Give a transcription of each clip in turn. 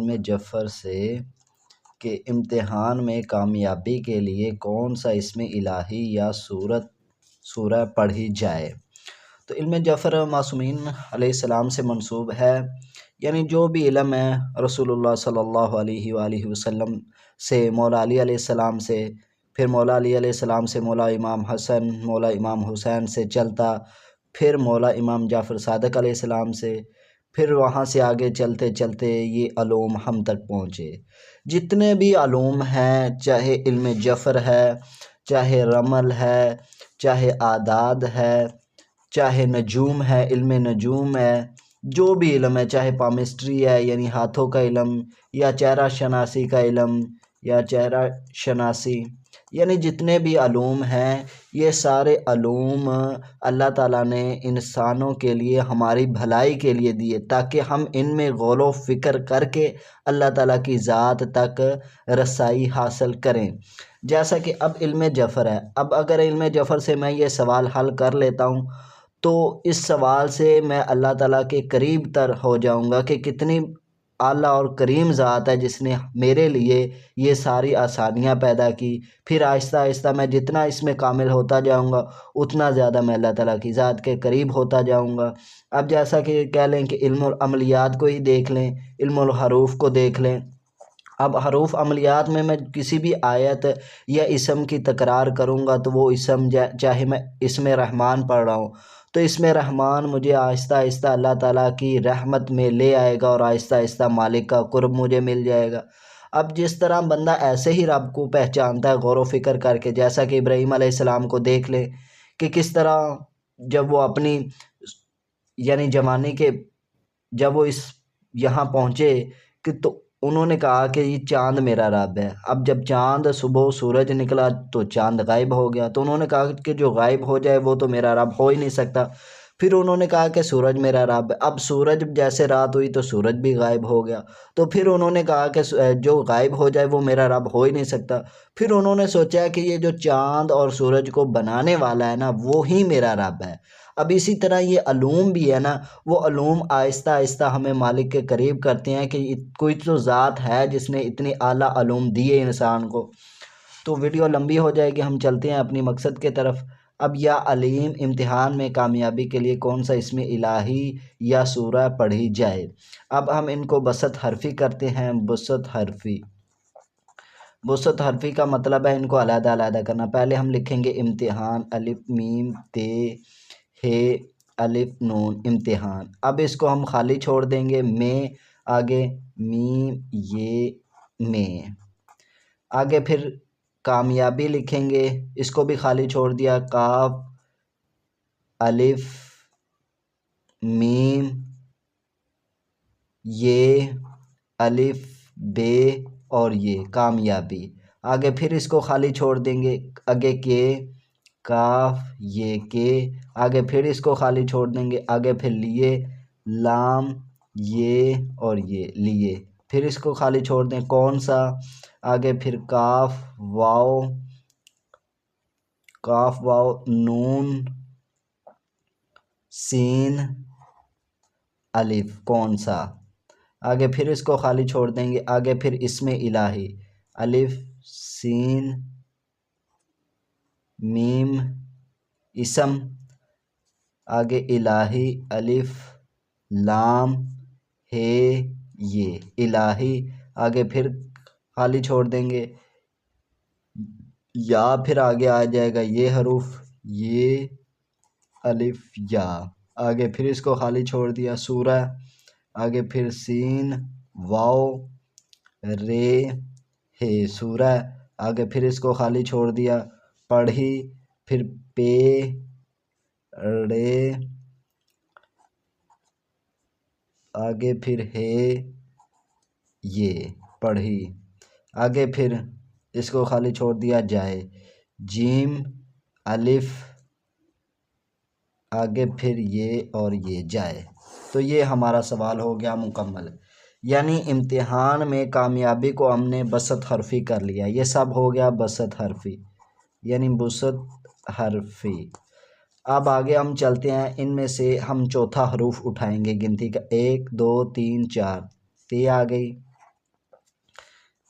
इल्म जफ़र से कि इम्तिहान में कामयाबी के लिए कौन सा इस्म इलाही या सूरह पढ़ी जाए। तो इल्म जफ़र मासूमीन अलैहिस्सलाम से मंसूब है, यानी जो भी इल्म है रसूलुल्लाह सल्लल्लाहु अलैहि वसल्लम से, मौला अली अलैहिस्सलाम से, फिर मौला अली अलैहिस्सलाम से मौला इमाम हसन, मौला इमाम हुसैन से चलता, फिर मौला इमाम जाफ़र सादिक़ अलैहिस्सलाम से, फिर वहाँ से आगे चलते चलते ये अलूम हम तक पहुँचे। जितने भी अलूम हैं, चाहे इल्म जफ़र है, चाहे रमल है, चाहे आदाद है, चाहे नजूम है, इल्म नजूम है, जो भी इल्म है, चाहे पामिस्ट्री है यानी हाथों का इल्म, या चेहरा शनासी का इल्म, या चेहरा शनासी, यानी जितने भी अलूम हैं ये सारे अलूम अल्लाह ताला ने इंसानों के लिए हमारी भलाई के लिए दिए, ताकि हम इनमें गौर व फ़िक्र करके अल्लाह ताला की ज़ात तक रसाई हासिल करें। जैसा कि अब इल्म जफ़र है, अब अगर इल्म जफ़र से मैं ये सवाल हल कर लेता हूँ तो इस सवाल से मैं अल्लाह ताला के करीब तर हो जाऊँगा कि कितनी आला और करीम ज़ात है जिसने मेरे लिए ये सारी आसानियाँ पैदा की। फिर आहिस्ता आहिस्ता मैं जितना इसमें कामिल होता जाऊँगा उतना ज़्यादा मैं अल्लाह ताला की ज़ात के करीब होता जाऊँगा। अब जैसा कि कह लें कि इल्मुल अमलियात को ही देख लें, इल्मुल हरूफ को देख लें। अब हरूफ अमलियात में मैं किसी भी आयत या इसम की तकरार करूँगा तो वो इसम चाहे मैं इसमें रहमान पढ़ रहा हूँ तो इसमें रहमान मुझे आहिस्ता आहिस्ता अल्लाह ताला की रहमत में ले आएगा और आहिस्ता आहिस्ता मालिक का कुर्ब मुझे मिल जाएगा। अब जिस तरह बंदा ऐसे ही रब को पहचानता है गौर व फिक्र करके, जैसा कि इब्राहीम अलैहिस्सलाम को देख लें कि किस तरह जब वो अपनी यानी जवानी के जब वो इस यहाँ पहुँचे कि तो उन्होंने कहा कि ये चाँद मेरा रब है। अब जब चाँद सुबह सूरज निकला तो चाँद गायब हो गया, तो उन्होंने कहा कि जो गायब हो जाए वो तो मेरा रब हो ही नहीं सकता। फिर उन्होंने कहा कि सूरज मेरा रब है। अब सूरज जैसे रात हुई तो सूरज भी गायब हो गया, तो फिर उन्होंने कहा कि जो गायब हो जाए वो मेरा रब हो ही नहीं सकता। फिर उन्होंने सोचा कि ये जो चाँद और सूरज को बनाने वाला है ना वो ही मेरा रब है। अब इसी तरह ये अलूम भी है ना, वो अलूम आहिस्ता आहिस्ता हमें मालिक के करीब करते हैं कि कोई तो ज़ात है जिसने इतनी आला अलूम दिए इंसान को। तो वीडियो लंबी हो जाएगी, हम चलते हैं अपनी मकसद के तरफ। अब या अलीम इम्तिहान में कामयाबी के लिए कौन सा इस्म इलाही या सूरह पढ़ी जाए। अब हम इनको बसत हरफी करते हैं। बसत हरफी, बसत हरफी का मतलब है इनको अलहदा अलहदा करना। पहले हम लिखेंगे इम्तिहान, अलिफ मीम ते हे अलिफ नून, इम्तिहान। अब इसको हम खाली छोड़ देंगे, में आगे मीम ये में, आगे फिर कामयाबी लिखेंगे, इसको भी खाली छोड़ दिया, काफ अलिफ मीम ये अलिफ बे और ये कामयाबी। आगे फिर इसको खाली छोड़ देंगे, आगे के काफ ये के, आगे फिर इसको खाली छोड़ देंगे, आगे फिर लिए लाम ये और ये लिए, फिर इसको खाली छोड़ दें कौन सा, आगे फिर काफ वाव नून सीन अलिफ कौन सा, आगे फिर इसको खाली छोड़ देंगे, आगे फिर इसमें इलाही अलिफ सीन मीम इसम, आगे इलाही अलिफ लाम हे ये इलाही, आगे फिर खाली छोड़ देंगे या, फिर आगे आ जाएगा ये हरूफ ये अलिफ या, आगे फिर इसको खाली छोड़ दिया सूरह, आगे फिर सीन वाव रे हे सूरह, आगे फिर इसको खाली छोड़ दिया पढ़ी, फिर पे रे, आगे फिर हे ये पढ़ी, आगे फिर इसको खाली छोड़ दिया जाए जीम अलिफ, आगे फिर ये और ये जाए। तो ये हमारा सवाल हो गया मुकम्मल, यानी इम्तिहान में कामयाबी को हमने बसत हरफी कर लिया। ये सब हो गया बसत हरफी, यानी बसत हरफी। अब आगे हम चलते हैं, इनमें से हम चौथा हरूफ उठाएंगे गिनती का 1 2 3 4, ते आ गई,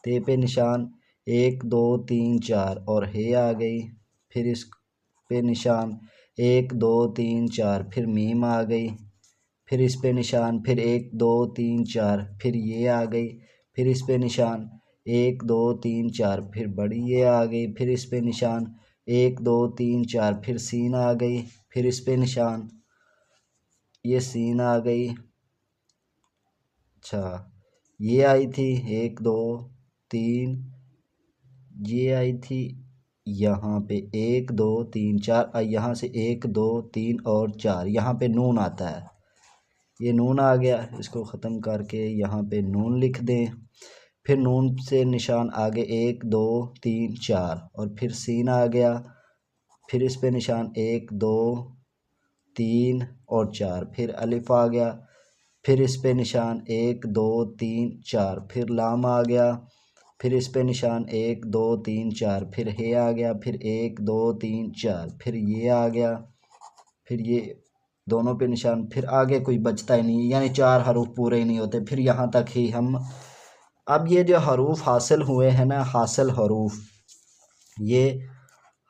ते पे निशान 1 2 3 4 और हे आ गई। फिर इस पे निशान 1 2 3 4, फिर मीम आ गई। फिर इस पे निशान फिर 1 2 3 4, फिर ये आ गई। फिर इस पे निशान 1 2 3 4, फिर बड़ी ये आ गई। फिर इस पे निशान 1 2 3 4, फिर सीन आ गई। फिर इस पे निशान ये सीन आ गई। अच्छा, ये आई थी 1 2 3, ये आई थी यहाँ पे 1 2 3 4, यहाँ से 1 2 3 और 4, यहाँ पे नून आता है। ये नून आ गया, इसको ख़त्म करके यहाँ पे नून लिख दें। फिर नून से निशान आगे 1 2 3 4 और फिर सीन आ गया। फिर इस पे निशान 1 2 3 और 4, फिर अलिफ आ गया। फिर इस पे निशान 1 2 3 4, फिर लाम आ गया। फिर इस पे निशान 1 2 3 4, फिर हे आ गया। फिर 1 2 3 4, फिर ये आ गया। फिर ये दोनों पे निशान, फिर आगे कोई बचता ही नहीं, यानी 4 हरूफ पूरे ही नहीं होते। फिर यहाँ तक ही हम, अब ये जो हरूफ हासिल हुए हैं ना, हासिल हरूफ, ये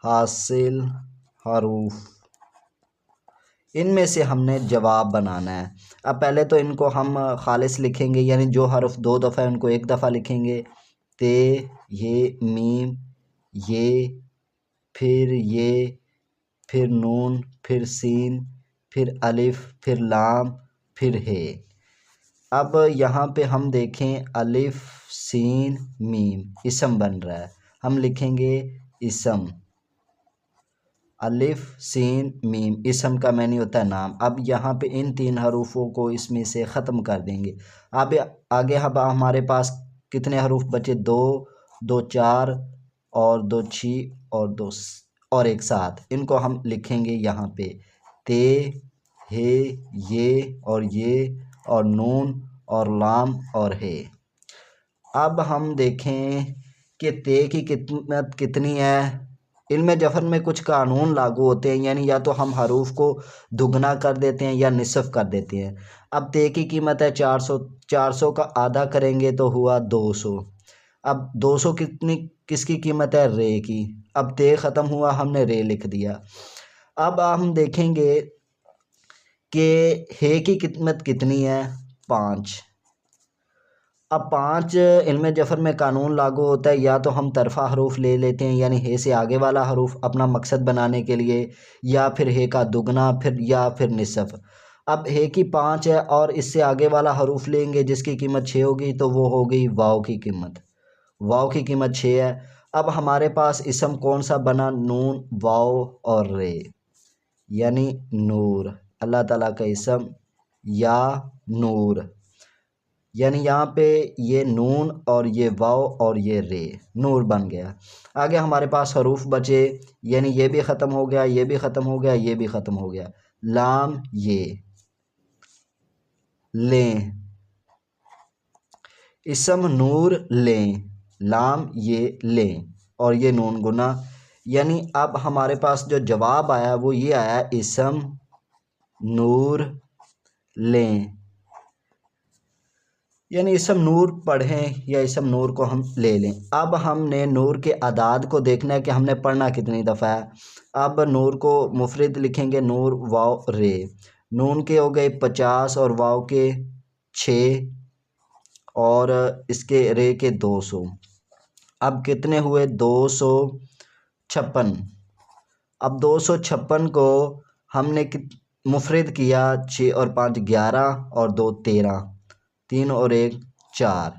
हासिल हरूफ, इनमें से हमने जवाब बनाना है। अब पहले तो इनको हम खालिस लिखेंगे, यानी जो हरफ 2 दफ़ा है उनको 1 दफ़ा लिखेंगे। ते, ये, मीम, ये, फिर नून, फिर सीन, फिर अलिफ, फिर लाम, फिर हे। अब यहाँ पे हम देखें अलिफ सीन मीम इसम बन रहा है, हम लिखेंगे इसम। अलिफ सीन मीम, इसम का मैंने होता है नाम। अब यहाँ पे इन 3 हरूफों को इसमें से ख़त्म कर देंगे। अब आगे हमारे पास कितने हरूफ बचे? 2 2 4 और 2 6 और 2 और 1 7। इनको हम लिखेंगे यहाँ पे ते, हे, ये और नून और लाम और हे। अब हम देखें कि ते की कीमत कितनी है। इल्म जफ़र में कुछ कानून लागू होते हैं, यानी या तो हम हरूफ को दुगना कर देते हैं या निसफ़ कर देते हैं। अब ते की कीमत है 400, 400 का आधा करेंगे तो हुआ 200। अब 200 किसकी कीमत है? रे की। अब ते ख़त्म हुआ, हमने रे लिख दिया। अब हम देखेंगे कि हे की कीमत कितनी है? 5। अब 5 इल्म जफ़र में कानून लागू होता है, या तो हम तरफ़ा हरूफ ले लेते हैं, यानी हे से आगे वाला हरूफ अपना मकसद बनाने के लिए, या फिर हे का दुगना, फिर निसफ़। अब हे की 5 है और इससे आगे वाला हरूफ लेंगे जिसकी कीमत 6 होगी, तो वो हो गई वाव की कीमत। वाव की कीमत 6 है। अब हमारे पास इसम कौन सा बना? नून, वाव और रे, यानी नूर। अल्लाह ताला का इसम या नूर, यानी यहाँ पे ये नून और ये वाव और ये रे, नूर बन गया। आगे हमारे पास हरूफ बचे, यानी ये भी ख़त्म हो गया, ये भी ख़त्म हो गया, ये भी ख़त्म हो गया। लाम, ये, लें, इसम नूर लें, लाम ये लें और ये नून गुना। यानी अब हमारे पास जो जवाब आया वो ये आया, इसम नूर लें, यानी इसम नूर पढ़ें या इसम नूर को हम ले लें। अब हमने नूर के अदाद को देखना है कि हमने पढ़ना कितनी दफ़ा है। अब नूर को मुफरिद लिखेंगे, नूर वाव रे। नून के हो गए 50 और वाव के 6 और इसके रे के 200। अब कितने हुए? 256। अब 256 को हमने मुफरिद किया, 6 और 5 11 और 2 13, 3 और 1 4।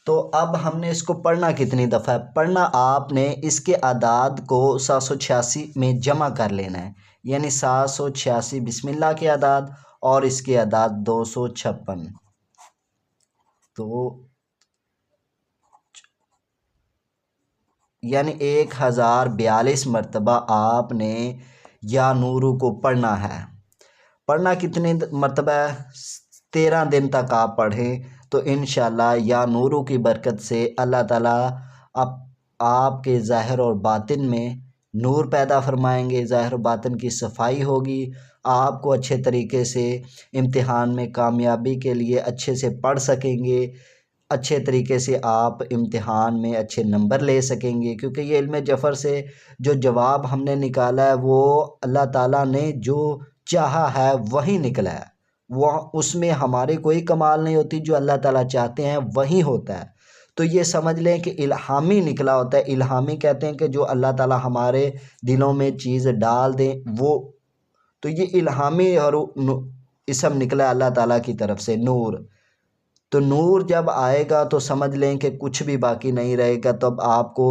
तो अब हमने इसको पढ़ना कितनी दफ़ा है? पढ़ना आपने इसके आदाद को 786 में जमा कर लेना है, यानी 786 बिस्मिल्लाह के आदाद और इसके आदाद 256। तो यानी 1042 मरतबा आपने या नूरू को पढ़ना है। पढ़ना कितने मरतबा है? 13 दिन तक आप पढ़ें तो इंशाल्लाह या नूरू की बरकत से अल्लाह ताला आपके ज़ाहिर और बातिन में नूर पैदा फरमाएंगे, ज़ाहिर और बातिन की सफाई होगी। आपको अच्छे तरीके से इम्तिहान में कामयाबी के लिए अच्छे से पढ़ सकेंगे। अच्छे तरीके से आप इम्तिहान में अच्छे नंबर ले सकेंगे, क्योंकि ये इल्म जफ़र से जो जवाब हमने निकाला है वो अल्लाह ताला ने जो चाहा है वही निकला है। वो उसमें हमारे कोई कमाल नहीं होती, जो अल्लाह ताला चाहते हैं वही होता है। तो ये समझ लें कि इल्हामी निकला होता है। इल्हामी कहते हैं कि जो अल्लाह ताला हमारे दिलों में चीज़ डाल दें वो, तो ये इल्हामी और इसम निकला है अल्लाह ताला की तरफ से, नूर। तो नूर जब आएगा तो समझ लें कि कुछ भी बाकी नहीं रहेगा। तब आपको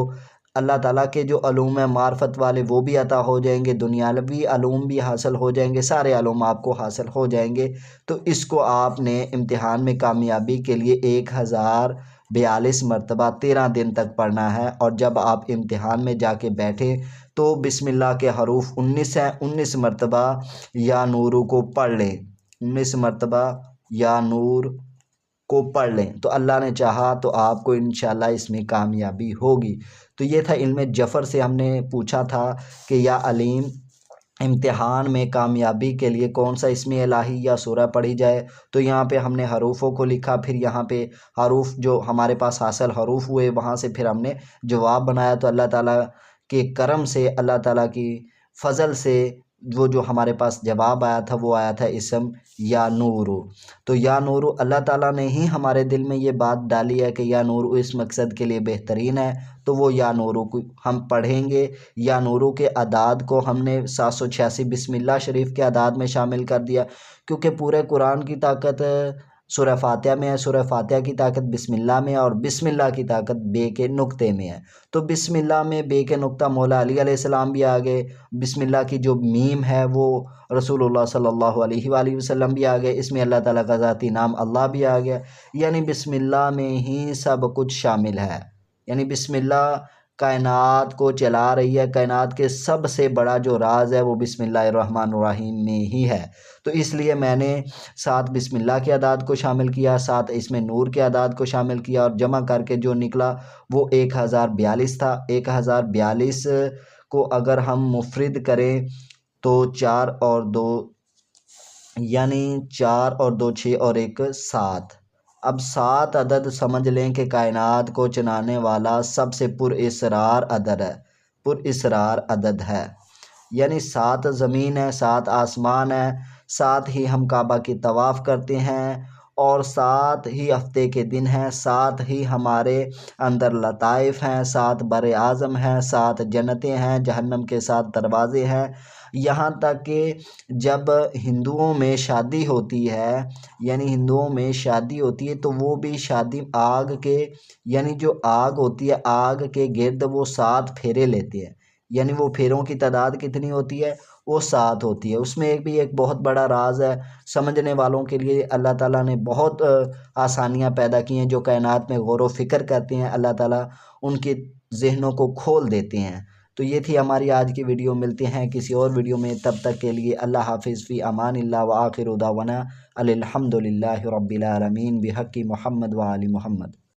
अल्लाह ताला के जो अलूम है मार्फत वाले वो भी अता हो जाएंगे, दुनियावी अलूम भी हासिल हो जाएंगे, सारे अलूम आपको हासिल हो जाएंगे। तो इसको आपने इम्तिहान में कामयाबी के लिए 1042 मरतबा 13 दिन तक पढ़ना है। और जब आप इम्तिहान में जाके बैठे तो बिस्मिल्लाह के हरूफ 19 हैं, 19 मरतबा या नूरू को पढ़ लें, 19 मरतबा या नूर को पढ़ लें। तो अल्लाह ने चाहा तो आपको इंशाल्लाह इसमें कामयाबी होगी। तो ये था इल्म जफ़र से हमने पूछा था कि या अलीम, इम्तिहान में कामयाबी के लिए कौन सा इस्म इलाही या सूरह पढ़ी जाए। तो यहाँ पे हमने हरूफों को लिखा, फिर यहाँ पे हरूफ जो हमारे पास हासिल हरूफ हुए वहाँ से फिर हमने जवाब बनाया। तो अल्लाह ताला के करम से, अल्लाह ताला की फ़ज़ल से वो जो हमारे पास जवाब आया था वो आया था इसम या नूरू। तो या नूरू अल्लाह ताला ने ही हमारे दिल में ये बात डाली है कि या नूरू इस मकसद के लिए बेहतरीन है। तो वो या नूरू को हम पढ़ेंगे। या नूरू के अदाद को हमने 786 बिस्मिल्लाह शरीफ के अदाद में शामिल कर दिया, क्योंकि पूरे कुरान की ताकत सूरह फातिहा में है, सूरह फातिहा की ताकत बिस्मिल्लाह में है, और बिस्मिल्लाह की ताकत बे के नुक्ते में है। तो बिस्मिल्लाह में बे के नुक्ता मौला अली अलैहिस्सलाम भी आ गए, बिस्मिल्लाह की जो मीम है वो रसूलुल्लाह सल्लल्लाहु अलैहि वसल्लम भी आ गए, इसमें अल्लाह ताला का ज़ाती नाम अल्लाह भी आ गया। यानी बिस्मिल्लाह में ही सब कुछ शामिल है। यानी बिस्मिल्लाह कायनात को चला रही है। कायनात के सबसे बड़ा जो राज है वो बिस्मिल्लाहिर्रहमानिर्रहीम में ही है। तो इसलिए मैंने 7 बिस्मिल्लाह के अदाद को शामिल किया, 7 इसमें नूर के अदाद को शामिल किया, और जमा करके जो निकला वो 1042 था। 1042 को अगर हम मुफरिद करें तो 4 और 2, यानी 4 और 2 6 और 1 7। अब 7 अदद समझ लें कि कायनात को चलाने वाला सबसे पुरअसरार अदद है, पुरअसरार अदद है। यानी 7 ज़मीन है, 7 आसमान है, 7 ही हम काबा की तवाफ़ करते हैं, और 7 ही हफ्ते के दिन हैं, 7 ही हमारे अंदर लताइफ़ हैं, 7 बर आज़म हैं, 7 जन्नतें हैं, जहन्नम के 7 दरवाज़े हैं। यहाँ तक कि जब हिंदुओं में शादी होती है, यानी हिंदुओं में शादी होती है तो वो भी शादी आग के, यानी जो आग होती है आग के गिर्द वो 7 फेरे लेते हैं। यानी वो फेरों की तादाद कितनी होती है, वो 7 होती है। उसमें एक बहुत बड़ा राज है। समझने वालों के लिए अल्लाह ताला ने बहुत आसानियाँ पैदा की हैं। जो कायनात में गौर व फ़िक्र करते हैं अल्लाह ताला उनके ज़हनों को खोल देते हैं। तो ये थी हमारी आज की वीडियो। मिलते हैं किसी और वीडियो में, तब तक के लिए अल्लाह हाफ़िज़ फ़ी अमानिल्लाह व आखिरु दावाना अनिल हम्दुलिल्लाहि रब्बिल आलमीन बिहक़्क़ि मुहम्मद व आलि मुहम्मद।